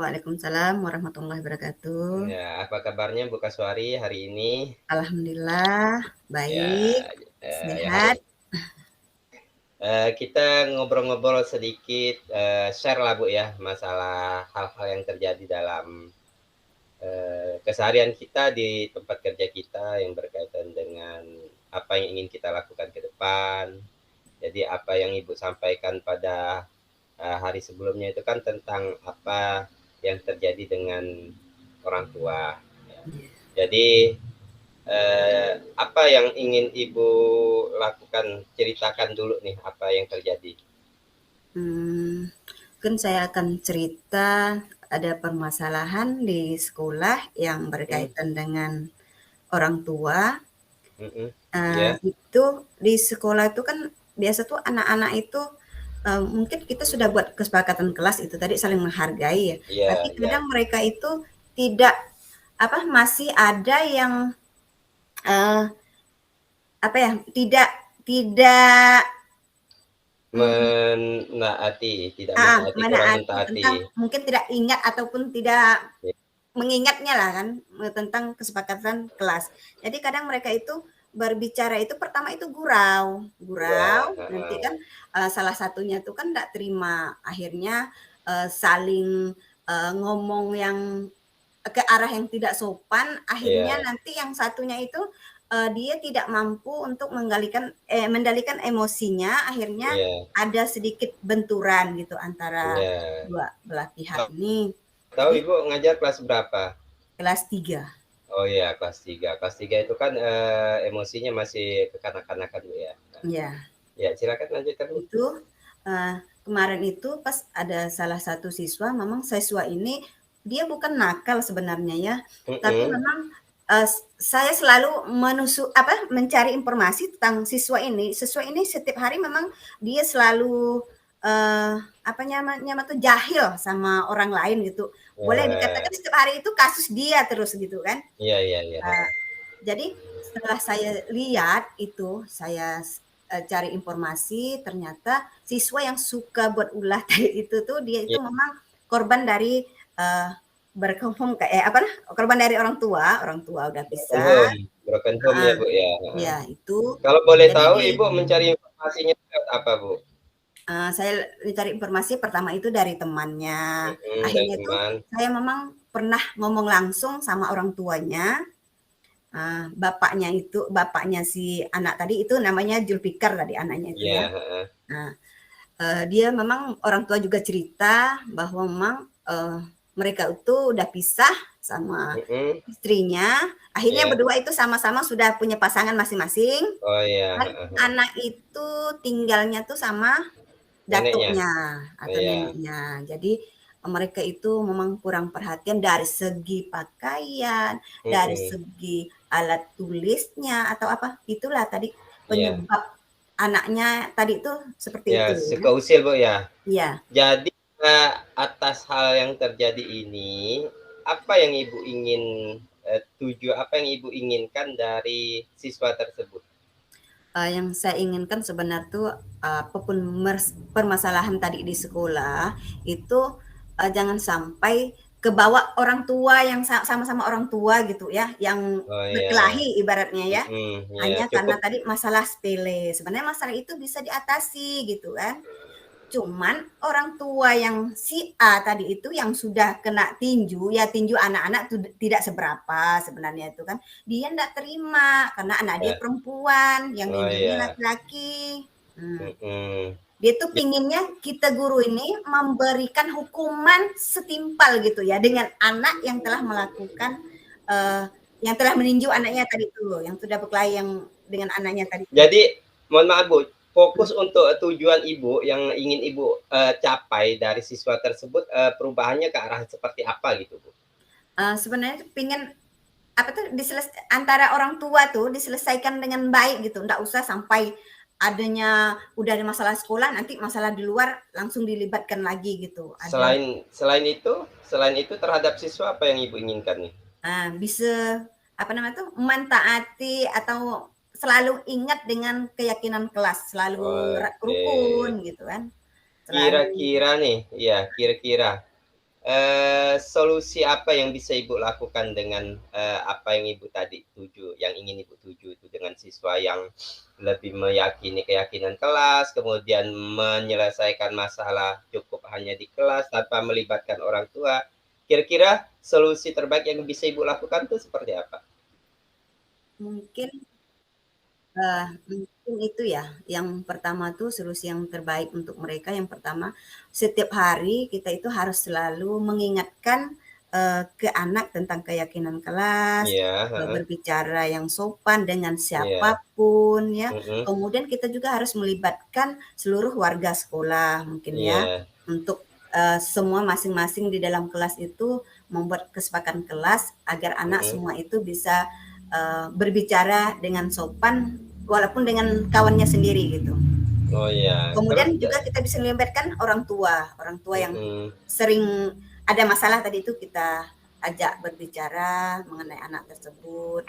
Waalaikumsalam warahmatullahi wabarakatuh. Ya, apa kabarnya Bu Kaswari hari ini? Alhamdulillah Ya, baik, ya hari sehat. kita ngobrol-ngobrol sedikit, share lah Bu ya, masalah hal-hal yang terjadi dalam keseharian kita di tempat kerja kita yang berkaitan dengan apa yang ingin kita lakukan ke depan. Jadi apa yang Ibu sampaikan pada hari sebelumnya itu kan tentang apa yang terjadi dengan orang tua. Ya. Jadi apa yang ingin Ibu lakukan? Ceritakan dulu nih apa yang terjadi. Mungkin saya akan cerita ada permasalahan di sekolah yang Hmm, berkaitan dengan orang tua. mhm, ya, Itu di sekolah itu kan biasa tuh anak-anak itu, mungkin kita sudah buat kesepakatan kelas itu tadi saling menghargai ya, iya tapi iya, kadang mereka itu tidak, masih ada yang, eee, tidak tidak Mmm, menaati, tidak mentaati, kurang menaati mentaati. tentang mungkin tidak ingat ataupun tidak Ya, mengingatnya lah kan, tentang kesepakatan kelas. Jadi kadang mereka itu berbicara itu pertama itu gurau, iya, nanti heeh, kan, salah satunya tuh kan nggak terima, akhirnya, saling, ngomong yang ke arah yang tidak sopan, akhirnya iya, nanti yang satunya itu, dia tidak mampu untuk mendalikan emosinya, akhirnya iya, ada sedikit benturan gitu antara iya. dua belah pihak ini. Tahu Jadi Ibu ngajar kelas berapa? kelas 3. Oh iya, kelas 3. Kelas 3 itu kan, emosinya masih kekanak-kanakan Bu ya. Ya, Ya silakan lanjutkan Bu. itu, kemarin itu pas ada salah satu siswa, memang siswa ini dia bukan nakal sebenarnya ya, tapi Mhm, memang, saya selalu mencari informasi tentang siswa ini. Siswa ini setiap hari memang dia selalu, apa namanya tuh, jahil sama orang lain gitu. Boleh dikatakan eee, setiap hari itu kasus dia terus gitu kan. iya iya iya, Eee, jadi setelah saya lihat itu, saya cari informasi, ternyata siswa yang suka buat ulah tadi itu tuh, dia itu iya, memang korban dari, eee, korban dari orang tua udah broken pisah, home broken home ya heeh, Bu ya, heeh. iya itu. Kalau boleh Jadi tahu Ibu mencari informasinya lewat apa Bu? saya cari informasi pertama itu dari temannya, Mhm, dari akhirnya itu teman, saya memang pernah ngomong langsung sama orang tuanya. Bapaknya si anak tadi itu namanya Julfikar tadi anaknya itu iya, ya. heeh, Nah, dia memang orang tua juga cerita bahwa memang, mereka itu udah pisah sama mhm, istrinya, akhirnya iya, berdua itu sama-sama sudah punya pasangan masing-masing, oh iya, dan heeh heeh, anak itu tinggalnya tuh sama neneknya? datuknya atau Iya, neneknya. Jadi, mereka itu memang kurang perhatian dari segi pakaian, dari mhm, segi alat tulisnya atau apa, itulah tadi iya, penyebab anaknya tadi itu seperti iya, itu ya. suka usil Bu ya? Iya, Jadi, atas hal yang terjadi ini, apa yang Ibu ingin, apa yang Ibu inginkan dari siswa tersebut? yang saya inginkan sebenarnya tuh, apapun permasalahan tadi di sekolah, itu, jangan sampai kebawa orang tua yang sama-sama orang tua gitu ya, yang Oh ya, berkelahi ibaratnya ya. ya Hanya karena cukup tadi masalah sepele, sebenarnya masalah itu bisa diatasi gitu kan. Cuman orang tua yang si A tadi itu yang sudah kena tinju, ya tinju anak-anak tuh tidak seberapa sebenarnya itu kan, dia ndak terima karena anak dia ya, perempuan, yang oh ninjunya ya, laki-laki. mhm, Dia tuh ya pinginnya kita guru ini memberikan hukuman setimpal gitu ya dengan anak yang telah melakukan, eee, yang telah meninju anaknya tadi itu, yang sudah berkelahi yang dengan anaknya tadi itu. jadi mohon maaf Bu, fokus untuk tujuan Ibu yang ingin Ibu, capai dari siswa tersebut, perubahannya ke arah seperti apa gitu Bu? Sebenarnya pengen apa tuh antara orang tua tuh diselesaikan dengan baik gitu, nggak usah sampai adanya udah ada masalah sekolah, nanti masalah di luar langsung dilibatkan lagi gitu. Ada Selain itu terhadap siswa apa yang Ibu inginkan nih? bisa apa namanya tuh, mentaati atau selalu ingat dengan keyakinan kelas, selalu rukun Oke. gitu kan, selalu Kira-kira nih, iya, kira-kira, solusi apa yang bisa Ibu lakukan dengan, apa yang Ibu tadi tuju yang ingin Ibu tuju itu dengan siswa yang lebih meyakini keyakinan kelas, kemudian menyelesaikan masalah cukup hanya di kelas tanpa melibatkan orang tua. Kira-kira solusi terbaik yang bisa Ibu lakukan itu seperti apa? Mungkin mungkin itu ya, yang pertama tuh solusi yang terbaik untuk mereka, yang pertama, setiap hari kita itu harus selalu mengingatkan, ke anak tentang keyakinan kelas, Iya, heeh, berbicara yang sopan dengan iya, siapapun ya. mhm, Kemudian kita juga harus melibatkan seluruh warga sekolah mungkin ya, iya, untuk, semua masing-masing di dalam kelas itu membuat kesepakatan kelas agar anak mhm. semua itu bisa, berbicara dengan sopan walaupun dengan kawannya sendiri gitu. Oh iya, terus Kemudian juga kita bisa melibatkan orang tua yang mhm, sering ada masalah tadi itu kita ajak berbicara mengenai anak tersebut,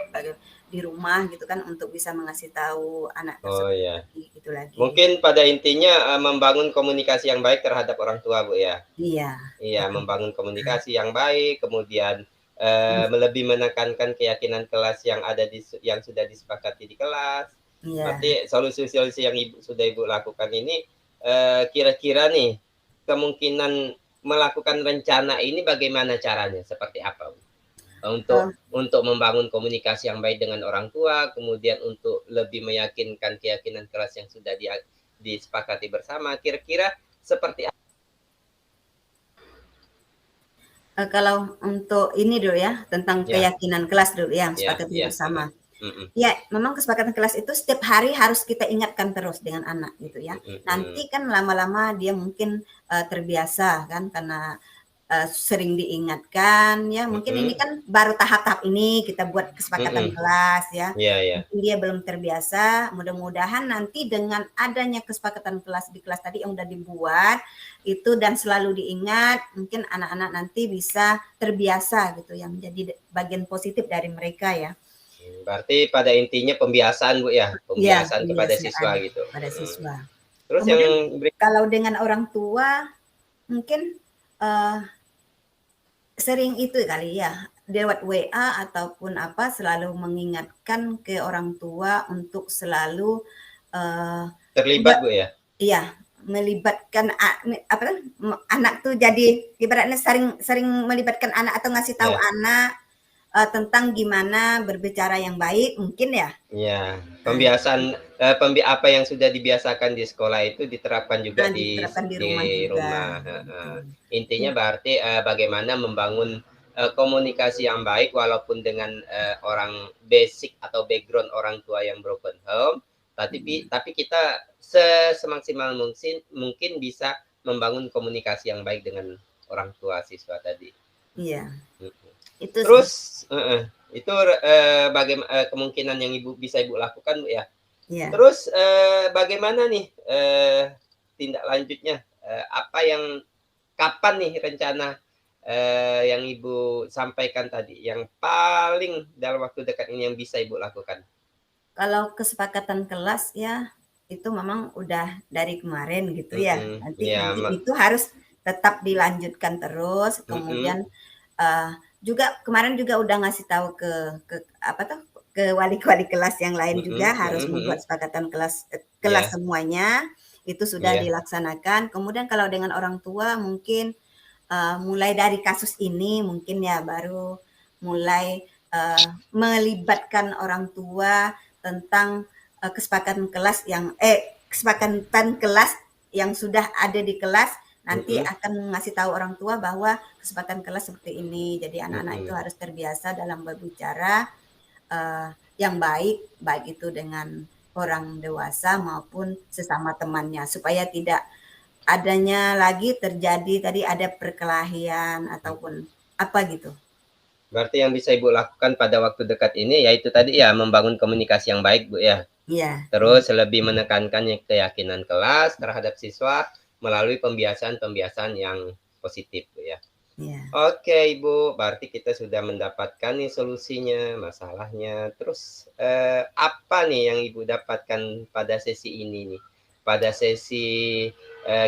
di rumah gitu kan untuk bisa mengasih tahu anak oh tersebut iya. lagi, gitu lagi. Mungkin pada intinya, membangun komunikasi yang baik terhadap orang tua, Bu, ya? Iya, Iya, betul. membangun komunikasi yang baik, kemudian, lebih menekankan keyakinan kelas yang ada yang sudah disepakati di kelas. Iya. Berarti solusi-solusi yang Ibu lakukan ini, kira-kira nih, kemungkinan melakukan rencana ini bagaimana caranya? Seperti apa, Bu? Eee, Untuk membangun komunikasi yang baik dengan orang tua, kemudian untuk lebih meyakinkan keyakinan kelas yang sudah disepakati bersama, kira-kira seperti apa? kalau untuk ini dulu ya, tentang Ya, keyakinan kelas dulu ya, ya, sepakati ya, heeh, bersama. mhm, Ya, memang kesepakatan kelas itu setiap hari harus kita ingatkan terus dengan anak gitu ya. mhm, mhm, Nanti kan lama-lama dia mungkin, terbiasa kan karena, sering diingatkan ya, mungkin ini mhm, kan baru tahap-tahap ini kita buat kesepakatan mhm, kelas ya. iya, iya, Mungkin dia belum terbiasa, mudah-mudahan nanti dengan adanya kesepakatan kelas di kelas tadi yang udah dibuat, itu dan selalu diingat, mungkin anak-anak nanti bisa terbiasa gitu yang menjadi bagian positif dari mereka ya. berarti pada intinya pembiasaan, Bu, ya? Iya, Pembiasaan kepada pembiasaan siswa gitu, pada mhm. siswa. Terus yang Kemudian kalau dengan orang tua mungkin, eee, sering itu kali ya, lewat WA ataupun apa, selalu mengingatkan ke orang tua untuk selalu, eee, terlibat, enggak Bu, ya? iya, melibatkan apa tuh, anak tuh jadi ibaratnya sering sering melibatkan anak atau ngasih tahu Ya. anak, tentang gimana berbicara yang baik mungkin ya? Iya, Nah, pembiasaan, apa yang sudah dibiasakan di sekolah itu diterapkan juga diterapkan di di rumah juga, rumah, gitu. heeh. Intinya berarti, bagaimana membangun, komunikasi yang baik walaupun dengan, orang basic atau background orang tua yang broken home, Mhm, tapi kita semaksimal mungkin mungkin bisa membangun komunikasi yang baik dengan orang tua siswa tadi, iya, mhm. itu sih, Terus heeh, itu, kemungkinan yang bisa Ibu lakukan, Bu, ya? iya. Terus, bagaimana nih, tindak lanjutnya? Apa yang kapan nih rencana, yang Ibu sampaikan tadi, yang paling dalam waktu dekat ini yang bisa Ibu lakukan? Kalau kesepakatan kelas ya, itu memang udah dari kemarin gitu ya, Mhm, nanti iya, mungkin itu harus tetap dilanjutkan terus, mhm, kemudian, eee, juga kemarin juga udah ngasih tahu ke apa tuh, ke wali-wali kelas yang lain juga mhm, harus mhm, membuat mhm, kesepakatan kelas iya, semuanya, itu sudah iya, dilaksanakan. Kemudian kalau dengan orang tua mungkin mulai dari kasus ini mungkin ya baru mulai, melibatkan orang tua tentang, kesepakatan kelas yang sudah ada di kelas, nanti mhm, akan ngasih tahu orang tua bahwa kesepakatan kelas seperti ini. Jadi anak-anak itu mhm. harus terbiasa dalam berbicara, yang baik, baik itu dengan orang dewasa maupun sesama temannya, supaya tidak adanya lagi terjadi tadi ada perkelahian ataupun apa gitu. Berarti yang bisa Ibu lakukan pada waktu dekat ini, yaitu tadi ya, membangun komunikasi yang baik, Bu, ya? Iya, Terus lebih menekankan keyakinan kelas terhadap siswa melalui pembiasaan-pembiasaan yang positif, Bu, ya. iya, Oke, Ibu, berarti kita sudah mendapatkan nih solusinya, masalahnya. Terus, apa nih yang Ibu dapatkan pada sesi ini nih? pada sesi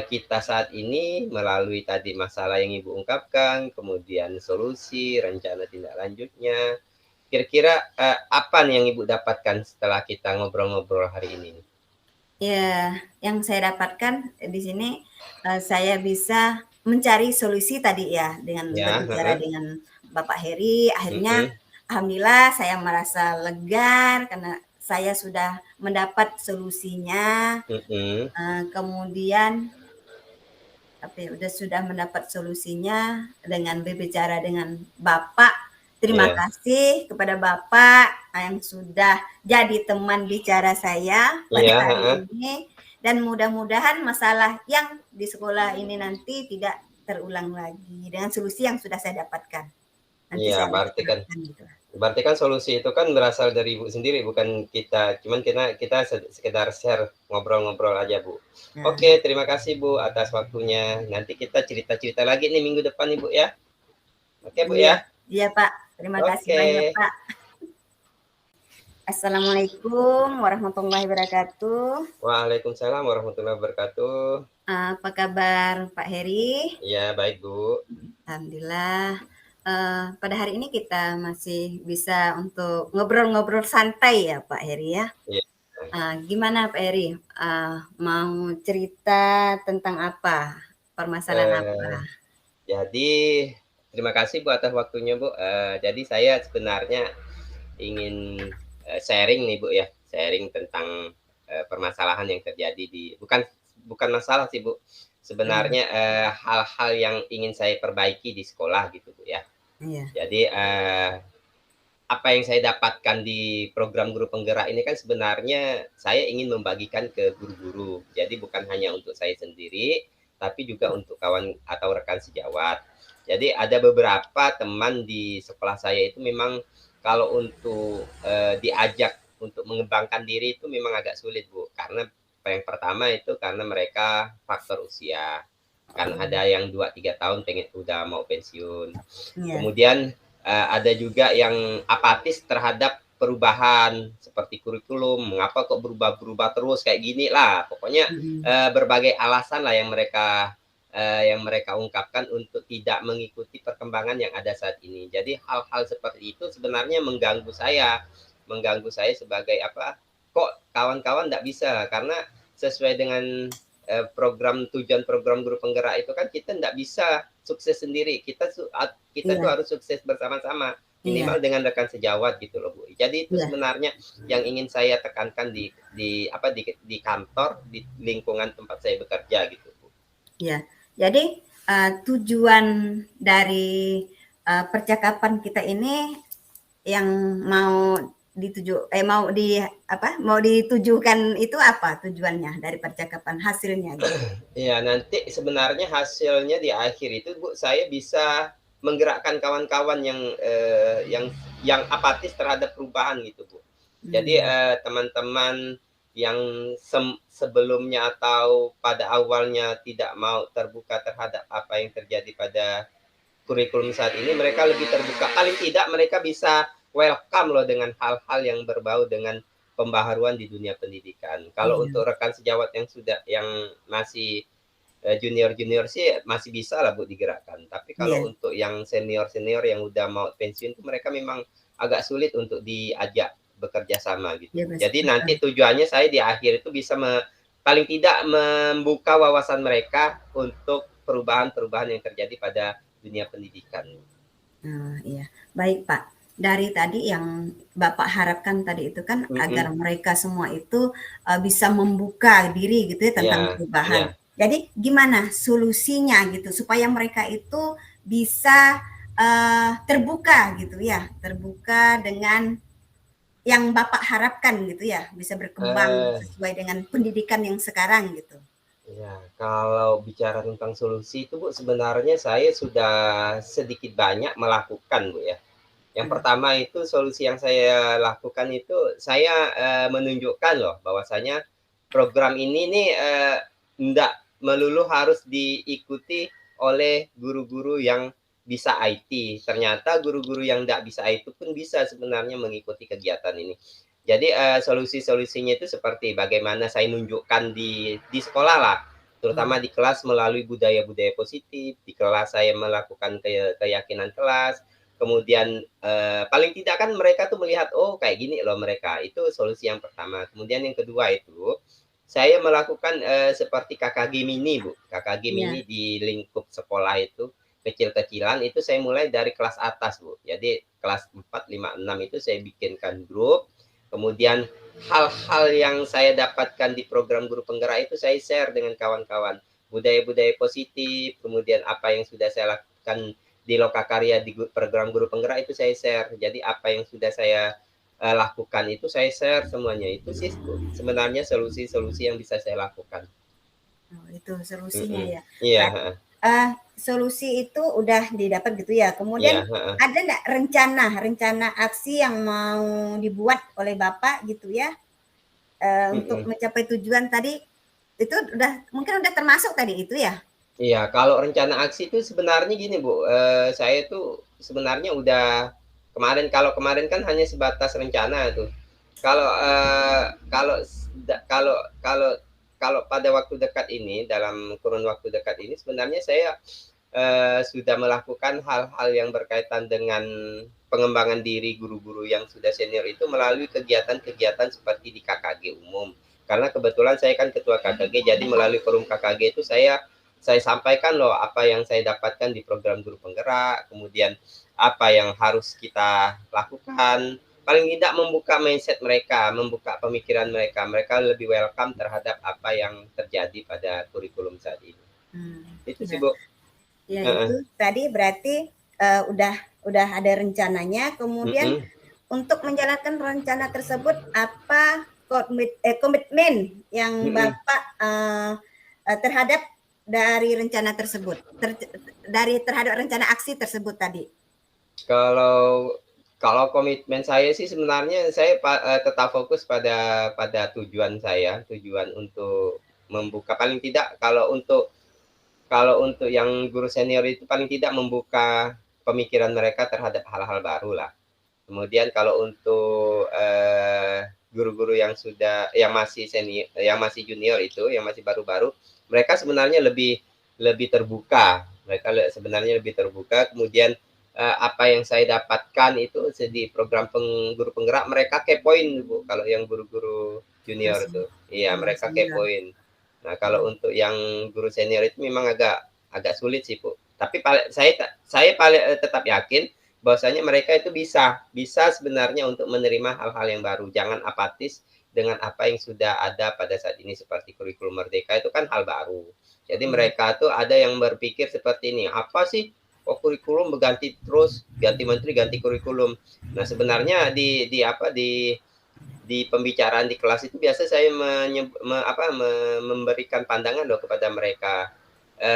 kita saat ini melalui tadi masalah yang Ibu ungkapkan, kemudian solusi, rencana tindak lanjutnya. Kira-kira apa nih yang Ibu dapatkan setelah kita ngobrol-ngobrol hari ini? Ya, yang saya dapatkan di sini saya bisa mencari solusi tadi ya dengan Ya, berbicara dengan Bapak Heri. Akhirnya, mm-mm, alhamdulillah saya merasa lega karena saya sudah mendapat solusinya. mm-mm, Kemudian sudah mendapat solusinya dengan berbicara dengan Bapak. Terima ya, kasih kepada Bapak yang sudah jadi teman bicara saya pada iya, hari ini dan mudah-mudahan masalah yang di sekolah ini nanti tidak terulang lagi dengan solusi yang sudah saya dapatkan. Nanti iya, saya berarti kan laksanakan gitu. berarti kan solusi itu kan berasal dari Ibu sendiri, bukan kita. Cuman kita sekedar share, ngobrol-ngobrol aja, Bu. Nah, Oke, terima kasih, Bu, atas waktunya. Nanti kita cerita-cerita lagi nih minggu depan, Ibu, ya. Oke, Bu, iya, ya. iya Pak. Terima kasih Oke. banyak Pak. Assalamualaikum warahmatullahi wabarakatuh. Waalaikumsalam warahmatullahi wabarakatuh. Apa kabar Pak Heri? Iya, baik, Bu. Alhamdulillah. Pada hari ini kita masih bisa untuk ngobrol-ngobrol santai ya Pak Heri ya. Iya. Gimana Pak Heri? Mau cerita tentang apa? Permasalahan apa? Eh, jadi terima kasih Bu atas waktunya, Bu. Jadi saya sebenarnya ingin sharing nih, Bu, ya. Sharing tentang permasalahan yang terjadi di bukan bukan masalah sih, Bu. Iya, Sebenarnya hal-hal yang ingin saya perbaiki di sekolah gitu, Bu, ya. iya, Jadi apa yang saya dapatkan di program guru penggerak ini kan sebenarnya saya ingin membagikan ke guru-guru. Jadi bukan hanya untuk saya sendiri, tapi juga untuk kawan atau rekan sejawat. Jadi ada beberapa teman di sekolah saya itu memang kalau untuk diajak untuk mengembangkan diri itu memang agak sulit, Bu. Karena yang pertama itu karena mereka faktor usia. Kan ada yang 2-3 tahun pengen udah mau pensiun. iya, Kemudian ada juga yang apatis terhadap perubahan seperti kurikulum, mengapa kok berubah-berubah terus kayak gini lah. Pokoknya mhm, berbagai alasan lah yang mereka ungkapkan untuk tidak mengikuti perkembangan yang ada saat ini. Jadi hal-hal seperti itu sebenarnya mengganggu saya sebagai apa? Kok kawan-kawan tidak bisa karena sesuai dengan tujuan program guru penggerak itu kan kita tidak bisa sukses sendiri. Kita tuh iya, harus sukses bersama-sama iya, minimal dengan rekan sejawat gitu loh, Bu. Jadi itu iya, sebenarnya yang ingin saya tekankan di kantor, di lingkungan tempat saya bekerja gitu, Bu. iya. Jadi tujuan dari percakapan kita ini yang mau mau ditujukan itu apa tujuannya dari percakapan hasilnya gitu? Ya, nanti sebenarnya hasilnya di akhir itu, Bu, saya bisa menggerakkan kawan-kawan yang apatis terhadap perubahan gitu, Bu. Jadi Hmm, teman-teman yang sebelumnya atau pada awalnya tidak mau terbuka terhadap apa yang terjadi pada kurikulum saat ini, mereka lebih terbuka. Paling tidak mereka bisa welcome loh dengan hal-hal yang berbau dengan pembaharuan di dunia pendidikan. Kalau iya, untuk rekan sejawat yang masih junior-junior sih masih bisa lah Bu digerakkan. Tapi iya, kalau untuk yang senior-senior yang udah mau pensiun itu mereka memang agak sulit untuk diajak bekerja sama gitu. iya Jadi betul. nanti tujuannya saya di akhir itu bisa paling tidak membuka wawasan mereka untuk perubahan-perubahan yang terjadi pada dunia pendidikan. Iya. Baik Pak, dari tadi yang Bapak harapkan tadi itu kan agar Mhm, mereka semua itu, bisa membuka diri gitu ya tentang iya, perubahan. iya. Jadi gimana solusinya gitu supaya mereka itu bisa, terbuka gitu ya, terbuka dengan yang Bapak harapkan gitu ya, bisa berkembang Eh, sesuai dengan pendidikan yang sekarang gitu? Ya, kalau bicara tentang solusi itu Bu, sebenarnya saya sudah sedikit banyak melakukan Bu ya. Yang Mmm, pertama itu solusi yang saya lakukan itu saya menunjukkan loh bahwasanya program ini nih enggak melulu harus diikuti oleh guru-guru yang bisa IT. Ternyata guru-guru yang enggak bisa IT pun bisa sebenarnya mengikuti kegiatan ini. Jadi solusi-solusinya itu seperti bagaimana saya nunjukkan di sekolah lah, terutama di kelas melalui budaya-budaya positif, di kelas saya melakukan keyakinan kelas, kemudian paling tidak kan mereka tuh melihat, oh kayak gini loh mereka, itu solusi yang pertama. Kemudian yang kedua itu, saya melakukan seperti KKG mini Bu, KKG Iya. mini di lingkup sekolah itu, kecil-kecilan itu saya mulai dari kelas atas Bu. Jadi kelas 4, 5, 6 itu saya bikinkan grup, kemudian hal-hal yang saya dapatkan di program guru penggerak itu saya share dengan kawan-kawan. Budaya-budaya positif, kemudian apa yang sudah saya lakukan di Lokakarya di program guru penggerak itu saya share. Jadi apa yang sudah saya lakukan itu saya share semuanya. Itu sih sebenarnya solusi-solusi yang bisa saya lakukan. Oh, itu solusinya ya. Iya, Solusi itu udah didapat gitu ya. Kemudian iya, ada nggak rencana aksi yang mau dibuat oleh Bapak gitu ya, untuk mencapai tujuan tadi, itu mungkin udah termasuk tadi itu ya? Iya, kalau rencana aksi itu sebenarnya gini Bu, saya tuh sebenarnya udah kalau kemarin kan hanya sebatas rencana tuh. Kalau, kalau kalau kalau kalau pada waktu dekat ini, dalam kurun waktu dekat ini sebenarnya saya, sudah melakukan hal-hal yang berkaitan dengan pengembangan diri guru-guru yang sudah senior itu melalui kegiatan-kegiatan seperti di KKG umum. Karena kebetulan saya kan ketua KKG, jadi melalui forum KKG itu saya sampaikan loh apa yang saya dapatkan di program guru penggerak, kemudian apa yang harus kita lakukan. Paling tidak membuka mindset mereka, membuka pemikiran mereka. Mereka lebih welcome terhadap apa yang terjadi pada kurikulum saat ini. Itu sih, Ya. Bu. Ya Heeh. itu tadi berarti, udah ada rencananya, kemudian Mm-mm. untuk menjalankan rencana tersebut apa komitmen yang Mm-mm. Bapak, terhadap dari rencana tersebut, terhadap rencana aksi tersebut tadi? Kalau kalau komitmen saya sih sebenarnya saya tetap fokus pada tujuan saya, tujuan untuk membuka paling tidak kalau untuk yang guru senior itu paling tidak membuka pemikiran mereka terhadap hal-hal baru lah. Kemudian kalau untuk guru-guru yang masih senior, yang masih junior itu, yang masih baru-baru, mereka sebenarnya lebih lebih terbuka. Mereka sebenarnya lebih terbuka. Kemudian apa yang saya dapatkan itu di program guru penggerak mereka kepoin Bu. Kalau yang guru-guru junior Masih, itu, iya mereka senior. kepoin. Nah kalau untuk yang guru senior itu memang agak agak sulit sih Bu. Tapi saya paling tetap yakin bahwasanya mereka itu bisa sebenarnya untuk menerima hal-hal yang baru. Jangan apatis dengan apa yang sudah ada pada saat ini seperti kurikulum merdeka itu kan hal baru. Jadi Iya. mereka tuh ada yang berpikir seperti ini, apa sih kok kurikulum berganti terus, ganti menteri, ganti kurikulum. Nah, sebenarnya di pembicaraan di kelas itu biasa saya memberikan pandangan loh kepada mereka.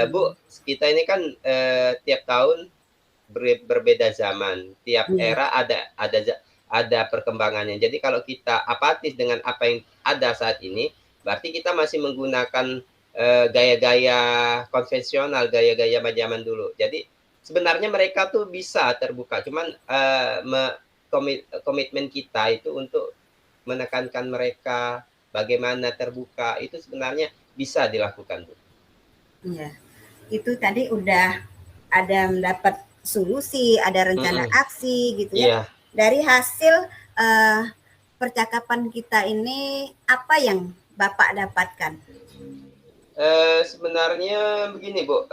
Bu, kita ini kan tiap tahun berbeda zaman. Tiap Iya. era ada perkembangannya. Jadi kalau kita apatis dengan apa yang ada saat ini, berarti kita masih menggunakan gaya-gaya konvensional, gaya-gaya zaman dulu. Jadi sebenarnya mereka tuh bisa terbuka, cuman komitmen kita itu untuk menekankan mereka bagaimana terbuka itu sebenarnya bisa dilakukan, Bu. Iya. Itu tadi udah ada mendapat solusi, ada rencana Mm-mm. aksi gitu ya. Iya. Dari hasil percakapan kita ini, apa yang Bapak dapatkan? Sebenarnya begini Bu,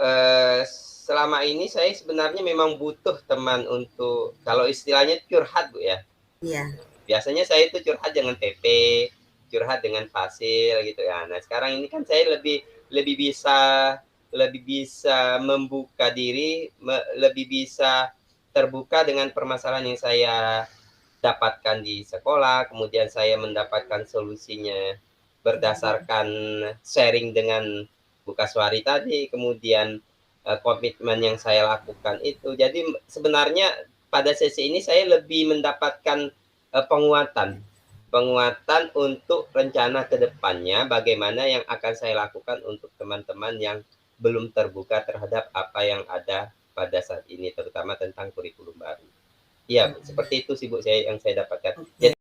selama ini saya sebenarnya memang butuh teman untuk kalau istilahnya curhat Bu ya. Iya. Biasanya saya itu curhat dengan PP, curhat dengan Fasil gitu ya. Nah sekarang ini kan saya lebih bisa membuka diri, lebih bisa terbuka dengan permasalahan yang saya dapatkan di sekolah, kemudian saya mendapatkan solusinya berdasarkan sharing dengan Bu Kaswari tadi, kemudian komitmen yang saya lakukan itu. Jadi sebenarnya pada sesi ini saya lebih mendapatkan penguatan, penguatan untuk rencana ke depannya, bagaimana yang akan saya lakukan untuk teman-teman yang belum terbuka terhadap apa yang ada pada saat ini, terutama tentang kurikulum baru. Iya, seperti itu sih Bu yang saya dapatkan. Oke. Jadi